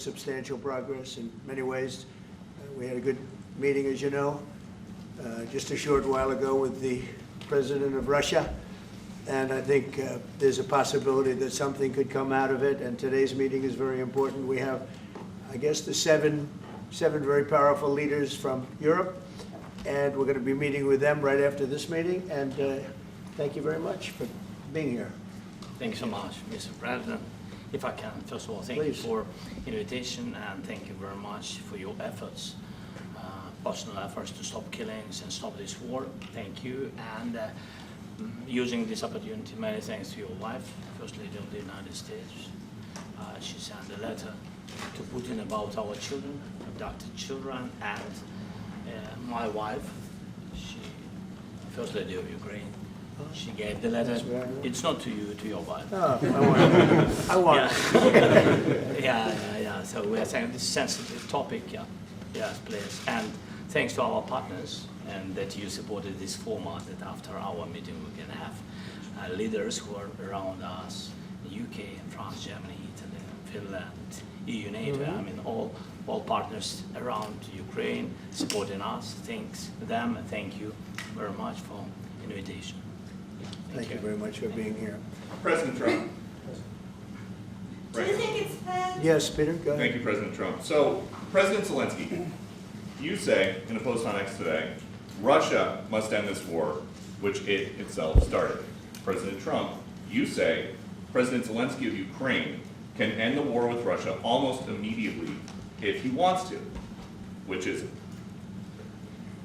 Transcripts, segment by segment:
substantial progress in many ways. We had a good meeting, as you know, just a short while ago with the president of Russia, and I think there's a possibility that something could come out of it, and today's meeting is very important. We have, I guess, the seven very powerful leaders from Europe, and we're going to be meeting with them right after this meeting, and thank you very much for being here. Thank you so much, Mr. President. If I can, first of all, thank you for invitation, and thank you very much for your efforts, personal efforts to stop killings and stop this war. Thank you. And using this opportunity, many thanks to your wife, First Lady of the United States. She sent a letter to Putin about our children, abducted children, and my wife, First Lady of Ukraine. She gave the letter. It's not to you, to your wife. Oh, I want it. Yeah. So we are saying this sensitive topic, yes, please. And thanks to our partners, and that you supported this format, that after our meeting we can have leaders who are around us, UK, France, Germany, Italy, Finland, EU, NATO, I mean all partners around Ukraine supporting us. Thanks to them, and thank you very much for invitation. Thank you very much for being here. President Trump. Do you think it's fair? Yes, Peter, go ahead. Thank you, President Trump. So, President Zelensky, you say in a post on X today, Russia must end this war, which it itself started. President Trump, you say President Zelensky of Ukraine can end the war with Russia almost immediately if he wants to. Which is it?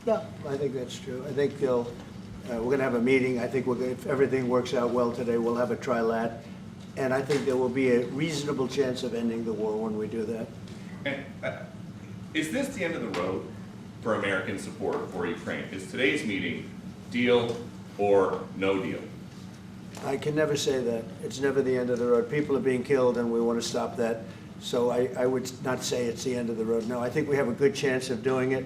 Yeah, I think that's true. I think we're going to have a meeting. I think if everything works out well today, we'll have a trilat. And I think there will be a reasonable chance of ending the war when we do that. And is this the end of the road for American support for Ukraine? Is today's meeting deal or no deal? I can never say that. It's never the end of the road. People are being killed, and we want to stop that. So I would not say it's the end of the road. No, I think we have a good chance of doing it.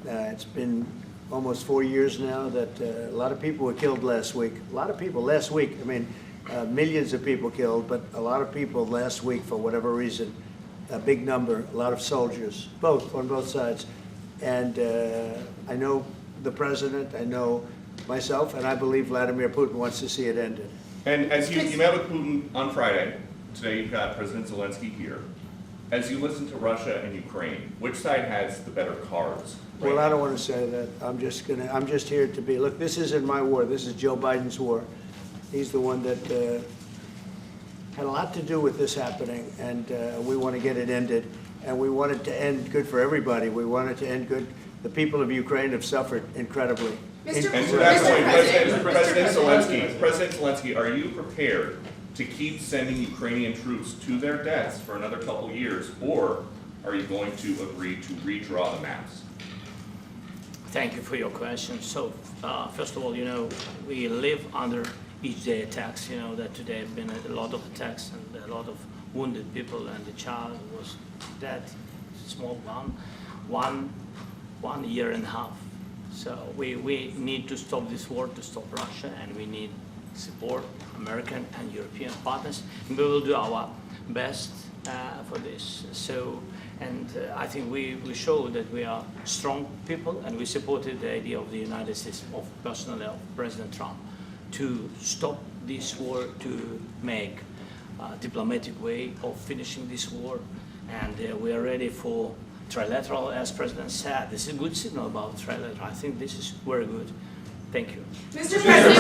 It's been almost 4 years now that a lot of people were killed last week. A lot of people last week. I mean, millions of people killed, but a lot of people last week for whatever reason. A big number, a lot of soldiers, on both sides. And I know the president, I know myself, and I believe Vladimir Putin wants to see it ended. And as you met with Putin on Friday, today you've got President Zelensky here. As you listen to Russia and Ukraine, which side has the better cards? Right? Well, I don't want to say that. I'm just here to be, look, this isn't my war. This is Joe Biden's war. He's the one that had a lot to do with this happening, and we want to get it ended. And we want it to end good for everybody. We want it to end good. The people of Ukraine have suffered incredibly. And to that point, President Zelensky, are you prepared to keep sending Ukrainian troops to their deaths for another couple years, or are you going to agree to redraw the maps? Thank you for your question. So, first of all, we live under each day attacks. That today have been a lot of attacks and a lot of wounded people, and the child was dead, small one year and a half. So we need to stop this war, to stop Russia, and we need support American and European partners. And we will do our best for this. So, and I think we show that we are strong people, and we supported the idea of the United States, personally of President Trump, to stop this war, to make a diplomatic way of finishing this war. And we are ready for trilateral, as President said. This is a good signal about trilateral. I think this is very good. Thank you. Mr. President,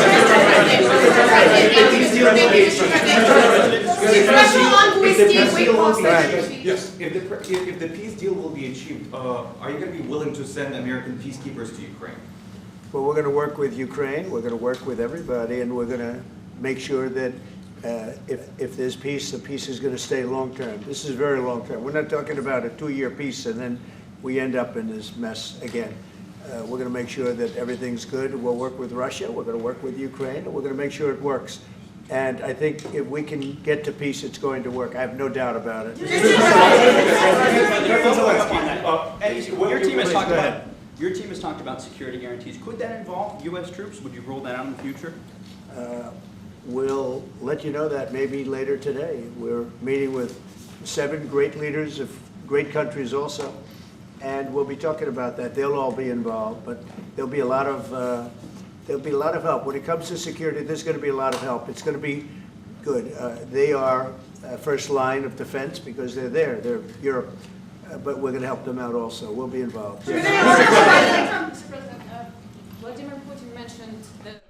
yes, if the peace deal will be achieved, are you going to be willing to send American peacekeepers to Ukraine? Well, we're going to work with Ukraine. We're going to work with everybody, and we're going to make sure that if there's peace, the peace is going to stay long-term. This is very long-term. We're not talking about a 2-year peace and then we end up in this mess again. We're going to make sure that everything's good. We'll work with Russia. We're going to work with Ukraine. And we're going to make sure it works. And I think if we can get to peace, it's going to work. I have no doubt about it. Your team has talked about security guarantees. Could that involve U.S. troops? Would you roll that out in the future? We'll let you know that maybe later today. We're meeting with 7 great leaders of great countries also, and we'll be talking about that. They'll all be involved, but there'll be a lot of help. When it comes to security, there's going to be a lot of help. It's going to be good. They are first line of defense because they're there. They're Europe. But we're going to help them out also. We'll be involved. Mr. President, Vladimir Putin mentioned that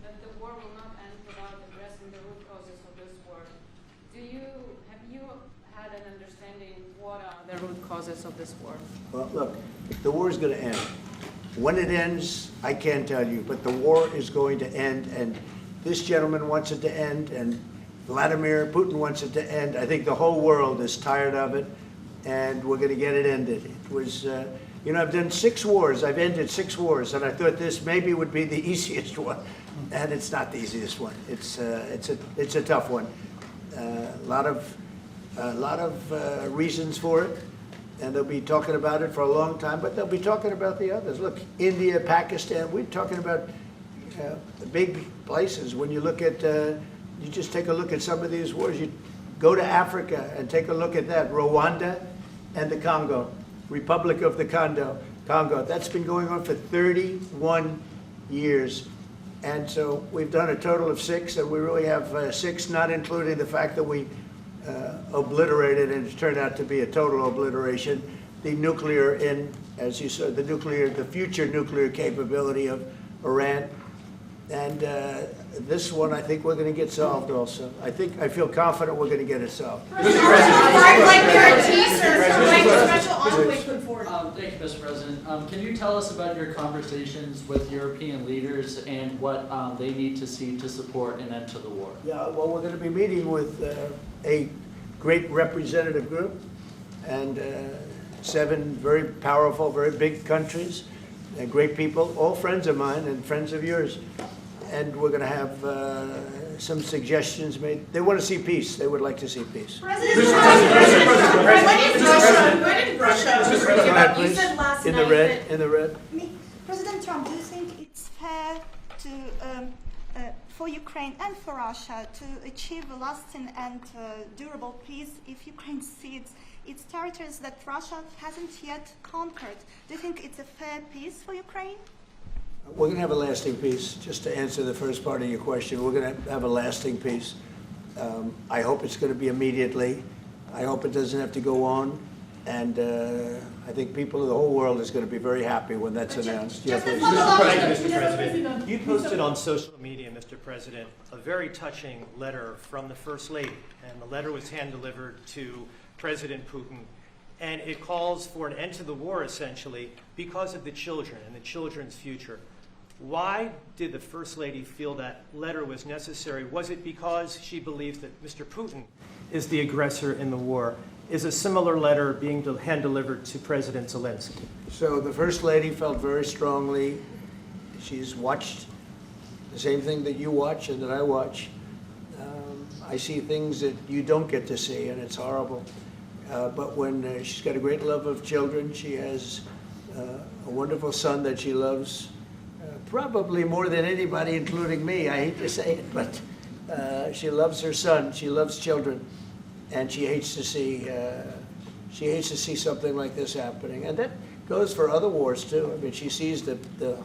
the war will not end without addressing the root causes of this war. Have you had an understanding what are the root causes of this war? Well, look, the war is going to end. When it ends, I can't tell you, but the war is going to end, and this gentleman wants it to end, and Vladimir Putin wants it to end. I think the whole world is tired of it, and we're going to get it ended. It was, you know, I've done 6 wars. I've ended 6 wars, and I thought this maybe would be the easiest one, and it's not the easiest one. It's a tough one. A lot of reasons for it, and they'll be talking about it for a long time, but they'll be talking about the others. Look, India, Pakistan, we're talking about big places. When you look at, you just take a look at some of these wars. You go to Africa and take a look at that. Rwanda and the Congo, Republic of the Congo. That's been going on for 31 years. And so we've done a total of 6, and we really have 6, not including the fact that we obliterated, and it turned out to be a total obliteration, the nuclear, as you said, the future nuclear capability of Iran. And this one, I think we're going to get solved also. I feel confident we're going to get it solved. Hard like guarantees or like a special envoy put forward. Thank you, Mr. President. Can you tell us about your conversations with European leaders and what they need to see to support an end to the war? Yeah, well, we're going to be meeting with a great representative group and 7 very powerful, very big countries and great people, all friends of mine and friends of yours. And we're going to have some suggestions made. They want to see peace. They would like to see peace. President Russia, you said last In night the red, in the red. President Trump, do you think it's fair to, for Ukraine and for Russia to achieve a lasting and durable peace if Ukraine cedes its territories that Russia hasn't yet conquered? Do you think it's a fair peace for Ukraine? We're going to have a lasting peace. Just to answer the first part of your question, we're going to have a lasting peace. I hope it's going to be immediately. I hope it doesn't have to go on. And I think people of the whole world is going to be very happy when that's announced. Yeah, please. Mr. President, you posted on social media, Mr. President, a very touching letter from the First Lady, and the letter was hand-delivered to President Putin, and it calls for an end to the war, essentially, because of the children and the children's future. Why did the First Lady feel that letter was necessary? Was it because she believes that Mr. Putin is the aggressor in the war? Is a similar letter being hand-delivered to President Zelensky? So the First Lady felt very strongly. She's watched the same thing that you watch and that I watch. I see things that you don't get to see, and it's horrible. But when she's got a great love of children, she has a wonderful son that she loves, probably more than anybody, including me. I hate to say it, but she loves her son. She loves children, and she hates to see something like this happening. And that goes for other wars too. I mean, she sees the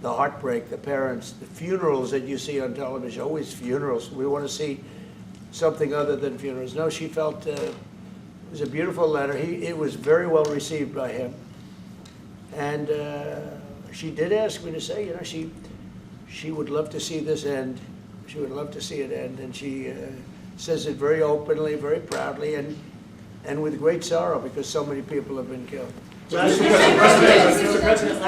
heartbreak, the parents, the funerals that you see on television. Always funerals. We want to see something other than funerals. No, she felt. It was a beautiful letter. It was very well received by him. And she did ask me to say, you know, she would love to see this end. She would love to see it end. And she says it very openly, very proudly, and with great sorrow because so many people have been killed. Mr. President,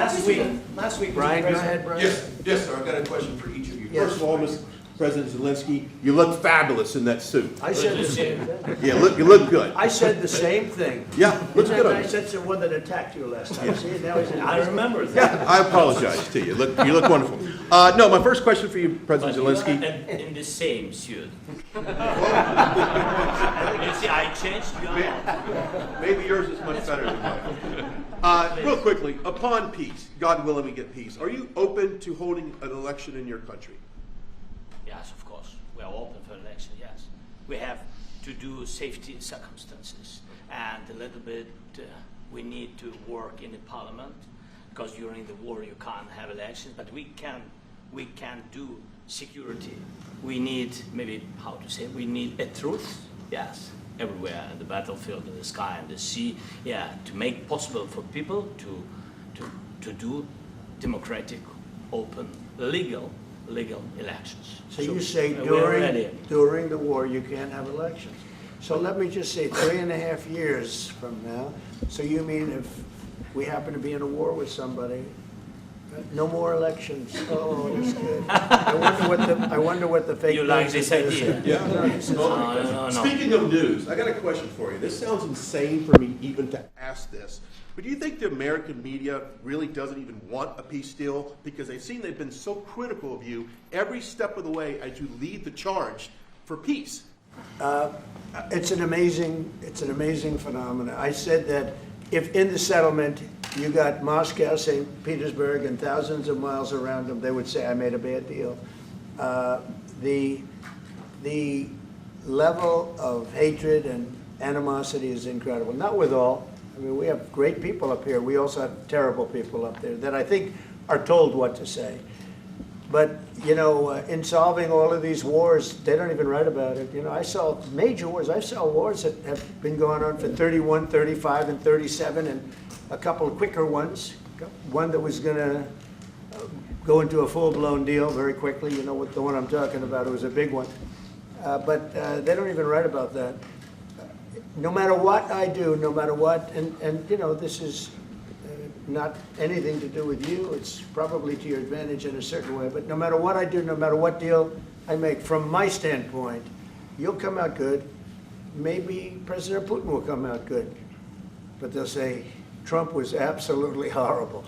last week, Brian, Mr. go ahead, Brian. Yes, sir. I've got a question for each of you. Yes. First of all, Mr. President Zelensky, you look fabulous in that suit. I said the same thing. Yeah, you look good. I said the same thing. Yeah, looks Isn't good that on nice? you. That's the one that attacked you last time. See, now he's I remember that. I apologize to you. You look wonderful. No, my first question for you, President Zelensky. In the same suit. You see, I changed your Maybe yours is much better than mine. Real quickly, upon peace, God willing we get peace, are you open to holding an election in your country? Yes, of course. We are open for election, yes. We have to do safety circumstances, and a little bit we need to work in the parliament, because during the war you can't have elections, but we can do security. We need, maybe, how to say, we need a truth, yes, everywhere, in the battlefield, in the sky, in the sea, yeah, to make possible for people to do democratic, open, legal elections. So you say we're ready. during the war you can't have elections. So let me just say 3.5 years from now, so you mean if we happen to be in a war with somebody, no more elections? Oh, that's good. I wonder what the fake You like news this is. idea? Yeah. No. Speaking of news, I got a question for you. This sounds insane for me even to ask this, but do you think the American media really doesn't even want a peace deal? Because they've been so critical of you every step of the way as you lead the charge for peace. It's an amazing phenomenon. I said that if in the settlement you got Moscow, St. Petersburg, and thousands of miles around them, they would say I made a bad deal. The level of hatred and animosity is incredible. Not with all. I mean, we have great people up here. We also have terrible people up there that I think are told what to say. But, in solving all of these wars, they don't even write about it. I saw major wars. I saw wars that have been going on for 31, 35, and 37, and a couple of quicker ones. One that was going to go into a full-blown deal very quickly. The one I'm talking about, it was a big one. But they don't even write about that. No matter what I do, no matter what, and this is not anything to do with you, it's probably to your advantage in a certain way, but no matter what I do, no matter what deal I make, from my standpoint, you'll come out good. Maybe President Putin will come out good, but they'll say Trump was absolutely horrible.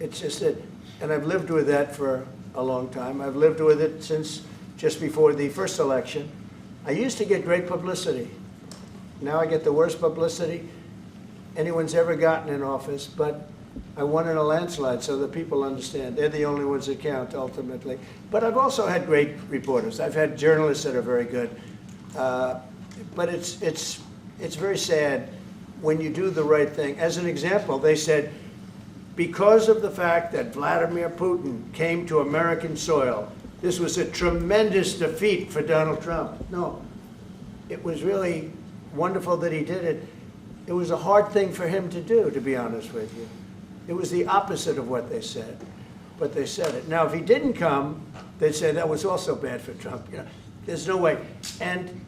It's just that, and I've lived with that for a long time. I've lived with it since just before the first election. I used to get great publicity. Now I get the worst publicity anyone's ever gotten in office, but I won in a landslide, so the people understand. They're the only ones that count, ultimately. But I've also had great reporters. I've had journalists that are very good. But it's very sad when you do the right thing. As an example, they said, because of the fact that Vladimir Putin came to American soil, this was a tremendous defeat for Donald Trump. No, it was really wonderful that he did it. It was a hard thing for him to do, to be honest with you. It was the opposite of what they said, but they said it. Now, if he didn't come, they'd say that was also bad for Trump. There's no way. And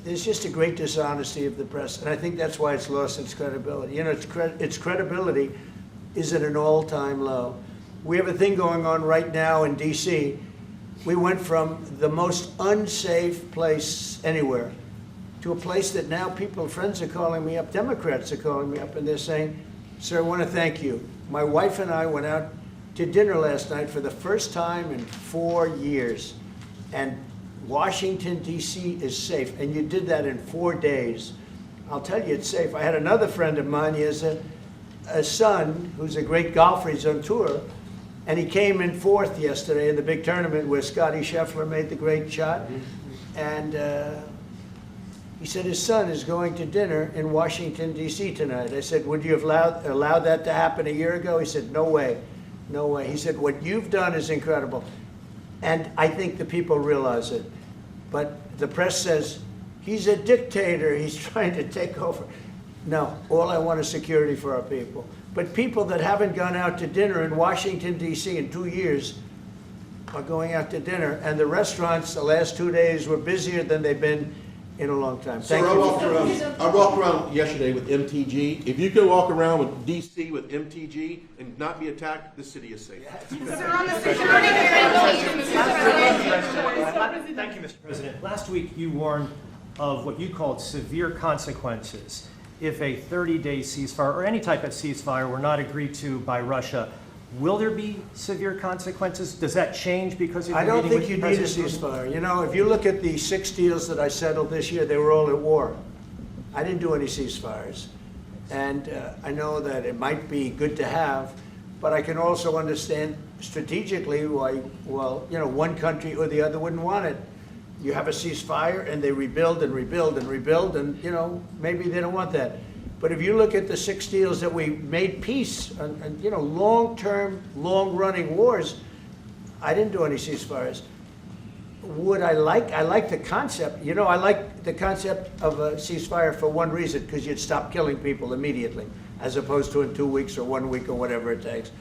there's just a great dishonesty of the press, and I think that's why it's lost its credibility. Its credibility is at an all-time low. We have a thing going on right now in D.C. We went from the most unsafe place anywhere to a place that now friends are calling me up, Democrats are calling me up, and they're saying, sir, I want to thank you. My wife and I went out to dinner last night for the first time in 4 years, and Washington, D.C. is safe, and you did that in 4 days. I'll tell you, it's safe. I had another friend of mine, he has a son who's a great golfer, he's on tour, and he came in 4th yesterday in the big tournament where Scotty Scheffler made the great shot, and he said his son is going to dinner in Washington, D.C. tonight. I said, would you have allowed that to happen a year ago? He said, no way, no way. He said, what you've done is incredible. And I think the people realize it. But the press says, he's a dictator, he's trying to take over. No, all I want is security for our people. But people that haven't gone out to dinner in Washington, D.C. in 2 years are going out to dinner. And the restaurants the last 2 days were busier than they've been in a long time. Sir, I walked around yesterday with MTG. If you can walk around with D.C. with MTG and not be attacked, the city is safe. Thank you, Mr. President. Last week you warned of what you called severe consequences if a 30-day ceasefire or any type of ceasefire were not agreed to by Russia. Will there be severe consequences? Does that change because of I your don't meeting think you with need a President ceasefire. If you look at the 6 deals that I settled this year, they were all at war. I didn't do any ceasefires. And I know that it might be good to have, but I can also understand strategically why, one country or the other wouldn't want it. you have a ceasefire and they rebuild and rebuild and rebuild, and, you know, maybe they don't want that. But if you look at the 6 deals that we made peace, and you know, long-term, long-running wars, I didn't do any ceasefires. Would I like the concept, you know, I like the concept of a ceasefire for one reason, because you'd stop killing people immediately, as opposed to in 2 weeks or 1 week or whatever it takes.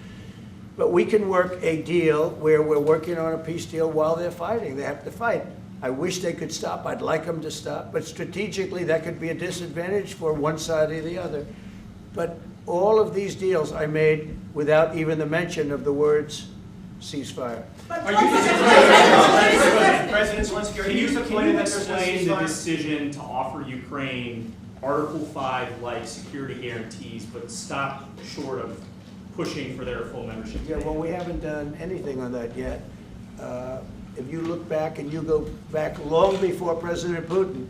But we can work a deal where we're working on a peace deal while they're fighting. They have to fight. I wish they could stop. I'd like them to stop. But strategically, that could be a disadvantage for one side or the other. But all of these deals I made without even the mention of the words ceasefire. Are you President Zelensky, are you disappointed that there's no explain the ceasefire? decision to offer Ukraine Article 5-like security guarantees, but stop short of pushing for their full membership? Yeah, well, we haven't done anything on that yet. If you look back and you go back long before President Putin,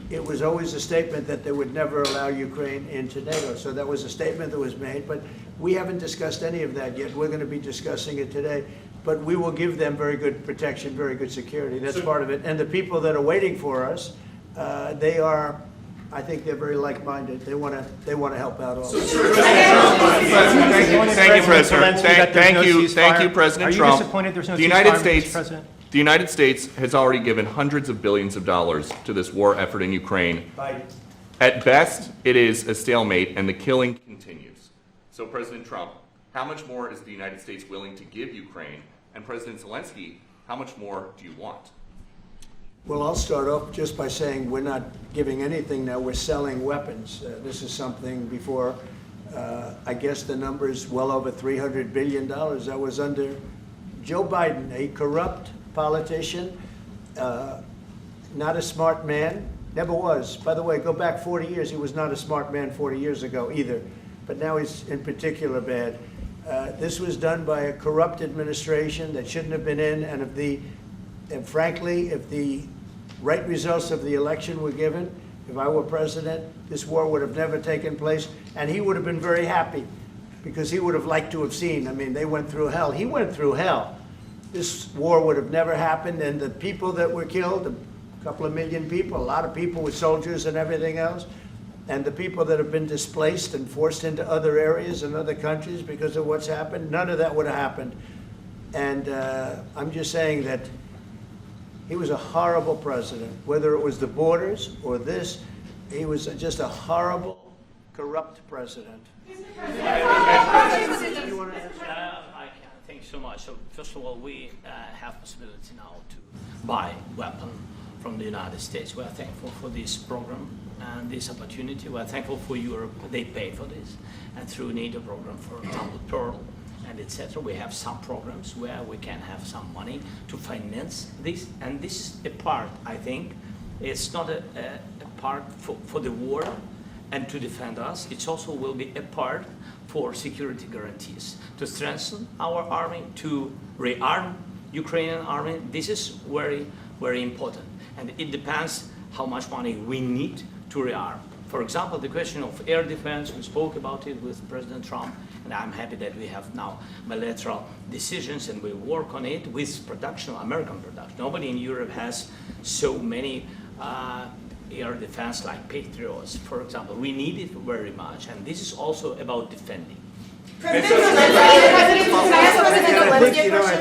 it was always a statement that they would never allow Ukraine into NATO. So that was a statement that was made, but we haven't discussed any of that yet. We're going to be discussing it today. But we will give them very good protection, very good security. That's part of it. And the people that are waiting for us, they are, I think they're very like-minded. They want to help out also. Thank you, President. Thank you, President Trump. Are you disappointed there's no The United ceasefire, Mr. States, President? the United States has already given hundreds of billions of dollars to this war effort in Ukraine. Biden. At best, it is a stalemate, and the killing continues. So, President Trump, how much more is the United States willing to give Ukraine? And President Zelensky, how much more do you want? Well, I'll start off just by saying we're not giving anything now. We're selling weapons. This is something before, I guess the number is well over $300 billion. That was under Joe Biden, a corrupt politician, not a smart man, never was. By the way, go back 40 years, he was not a smart man 40 years ago either, but now he's in particular bad. This was done by a corrupt administration that shouldn't have been in, and frankly, if the right results of the election were given, if I were president, this war would have never taken place, and he would have been very happy, because he would have liked to have seen. I mean, they went through hell. He went through hell. This war would have never happened, and the people that were killed, a couple of million people, a lot of people with soldiers and everything else, and the people that have been displaced and forced into other areas and other countries because of what's happened, none of that would have happened. And I'm just saying that he was a horrible president, whether it was the borders or this, he was just a horrible, corrupt president. Thank you so much. So first of all, we have possibility now to buy weapons from the United States. We are thankful for this program and this opportunity. We are thankful for Europe. They pay for this. And through NATO program, for example, Pearl and etc., we have some programs where we can have some money to finance this. And this is a part, I think, it's not a part for the war and to defend us. It also will be a part for security guarantees, to strengthen our army, to rearm Ukrainian army. This is very, very important. And it depends how much money we need to rearm. For example, the question of air defense, we spoke about it with President Trump, and I'm happy that we have now bilateral decisions and we work on it with production, American production. Nobody in Europe has so many air defense like Patriots, for example. We need it very much, and this is also about defending. I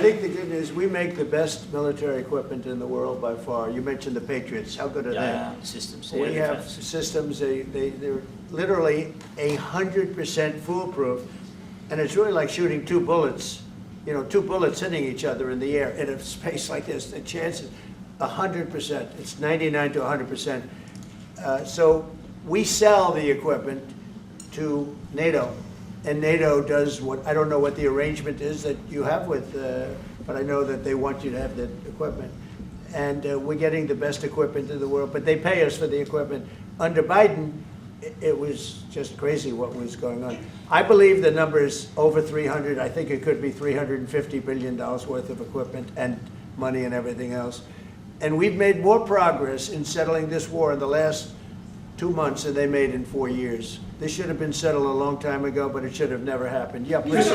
think the good news, we make the best military equipment in the world by far. You mentioned the Patriots. How good are they? Systems. We have systems, they're literally 100% foolproof. And it's really like shooting two bullets, you know, two bullets hitting each other in the air in a space like this. The chance is 100%. It's 99 to 100%. So we sell the equipment to NATO. And NATO does what, I don't know what the arrangement is that you have with, but I know that they want you to have the equipment. And we're getting the best equipment in the world, but they pay us for the equipment. Under Biden, it was just crazy what was going on. I believe the number is over 300. I think it could be $350 billion worth of equipment and money and everything else. And we've made more progress in settling this war in the last 2 months and they made in 4 years. This should have been settled a long time ago, but it should have never happened. Yeah, please.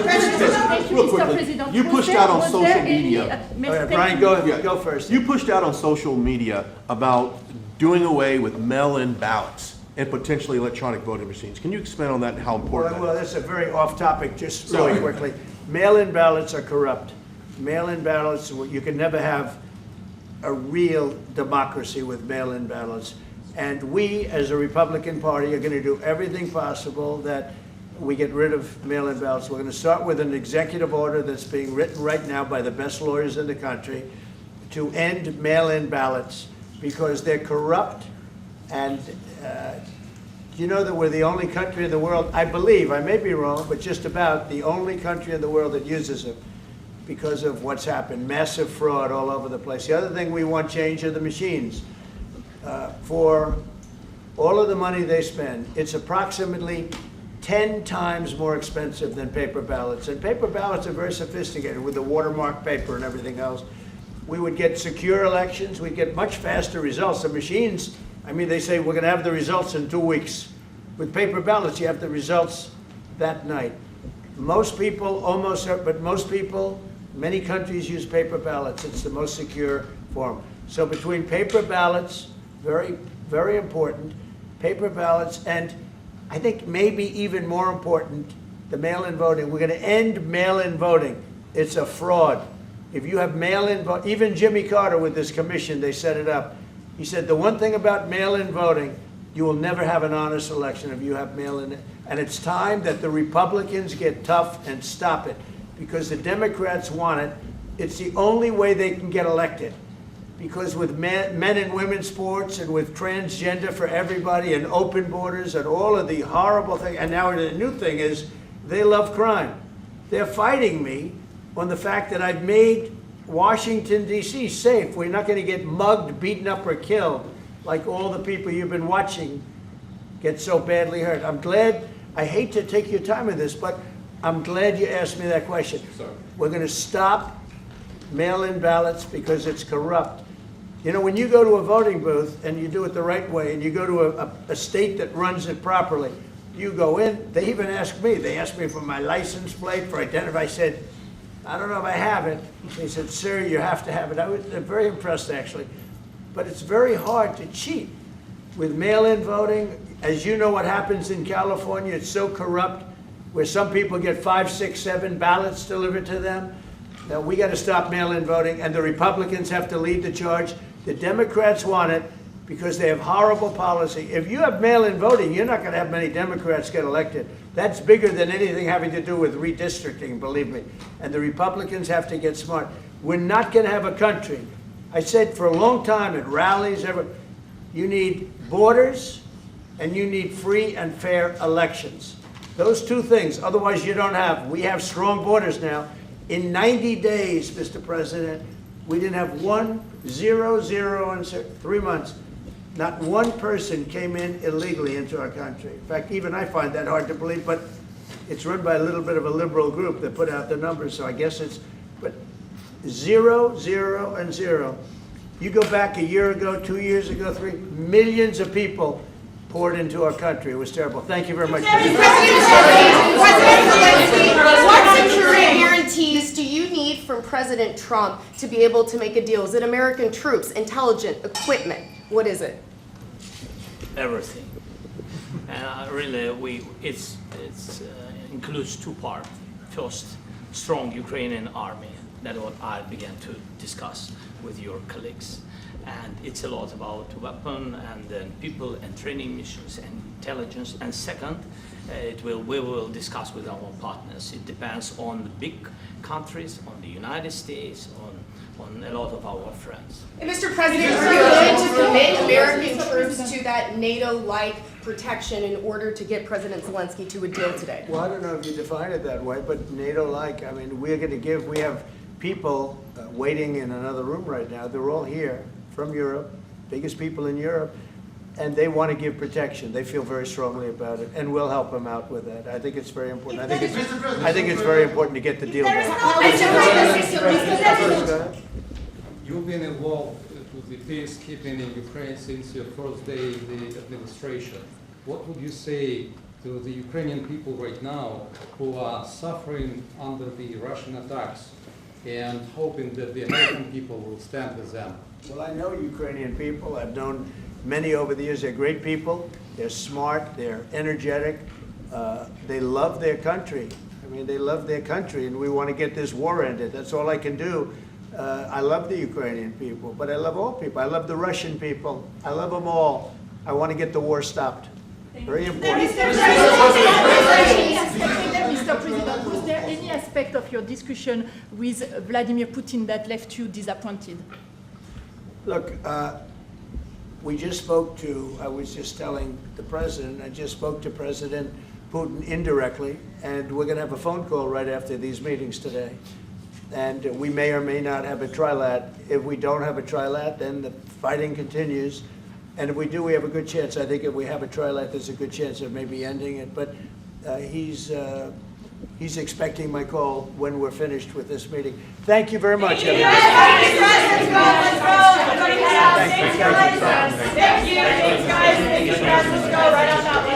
Real quickly, you pushed out on social media. All right, Brian, go first. You pushed out on social media about doing away with mail-in ballots and potentially electronic voting machines. Can you expand on that and how important Well, that is? that's a very off-topic, just really quickly. Mail-in ballots are corrupt. Mail-in ballots, you can never have a real democracy with mail-in ballots. And we, as a Republican Party, are going to do everything possible that we get rid of mail-in ballots. We're going to start with an executive order that's being written right now by the best lawyers in the country to end mail-in ballots because they're corrupt. And you know that we're the only country in the world, I believe, I may be wrong, but just about the only country in the world that uses them because of what's happened, massive fraud all over the place. The other thing we want change are the machines. For all of the money they spend, it's approximately 10 times more expensive than paper ballots. And paper ballots are very sophisticated with the watermark paper and everything else. We would get secure elections, we'd get much faster results. The machines, I mean, they say we're going to have the results in 2 weeks. With paper ballots, you have the results that night. Most people, but most people, many countries use paper ballots. It's the most secure form. So between paper ballots, very, very important, paper ballots, and I think maybe even more important, the mail-in voting. We're going to end mail-in voting. It's a fraud. If you have mail-in vote, even Jimmy Carter with this commission, they set it up. He said the one thing about mail-in voting, you will never have an honest election if you have mail-in. And it's time that the Republicans get tough and stop it because the Democrats want it. It's the only way they can get elected. Because with men and women's sports and with transgender for everybody and open borders and all of the horrible things, and now the new thing is they love crime. They're fighting me on the fact that I've made Washington, D.C. safe. We're not going to get mugged, beaten up, or killed like all the people you've been watching get so badly hurt. I'm glad, I hate to take your time with this, but I'm glad you asked me that question. Sorry. We're going to stop mail-in ballots because it's corrupt. You know, when you go to a voting booth and you do it the right way and you go to a state that runs it properly, you go in, they even ask me, they asked me for my license plate, for identity. I said, I don't know if I have it. They said, sir, you have to have it. I was very impressed, actually. But it's very hard to cheat with mail-in voting. As you know what happens in California, it's so corrupt, where some people get 5, 6, 7 ballots delivered to them. Now, we got to stop mail-in voting, and the Republicans have to lead the charge. The Democrats want it because they have horrible policy. If you have mail-in voting, you're not going to have many Democrats get elected. That's bigger than anything having to do with redistricting, believe me. And the Republicans have to get smart. We're not going to have a country. I said for a long time at rallies, you need borders and you need free and fair elections. Those two things, otherwise you don't have. We have strong borders now. In 90 days, Mr. President, we didn't have 1, 0, 0, and 3 months. Not one person came in illegally into our country. In fact, even I find that hard to believe, but it's run by a little bit of a liberal group that put out the numbers, so I guess it's, but 0, 0, and 0. You go back a year ago, 2 years ago, 3, millions of people poured into our country. It was terrible. Thank you very much. President Zelensky, what security guarantees do you need from President Trump to be able to make a deal? Is it American troops, intelligence, equipment? What is it? Everything. And really, it includes 2 parts. First, strong Ukrainian army. That's what I began to discuss with your colleagues. And it's a lot about weapon and then people and training missions and intelligence. And second, we will discuss with our partners. It depends on the big countries, on the United States, on a lot of our friends. And Mr. President, are you willing to commit American troops to that NATO-like protection in order to get President Zelensky to a deal today? Well, I don't know if you define it that way, but NATO-like, I mean, we're going to give, we have people waiting in another room right now. They're all here from Europe, biggest people in Europe, and they want to give protection. They feel very strongly about it, and we'll help them out with that. I think it's very important. I think it's very important to get the deal done. You've been involved to the peacekeeping in Ukraine since your first day in the administration. What would you say to the Ukrainian people right now who are suffering under the Russian attacks and hoping that the American people will stand with them? Well, I know Ukrainian people. I've known many over the years. They're great people. They're smart. They're energetic. They love their country. I mean, they love their country, and we want to get this war ended. That's all I can do. I love the Ukrainian people, but I love all people. I love the Russian people. I love them all. I want to get the war stopped. Very important. Mr. President, was there any aspect of your discussion with Vladimir Putin that left you disappointed? Look, we just spoke to, I was just telling the president, I just spoke to President Putin indirectly, and we're going to have a phone call right after these meetings today. And we may or may not have a trilat. If we don't have a trilat, then the fighting continues. And if we do, we have a good chance. I think if we have a trilat, there's a good chance of maybe ending it. But he's expecting my call when we're finished with this meeting. Thank you very much, everybody. Thank you, guys. Let's go right on that way.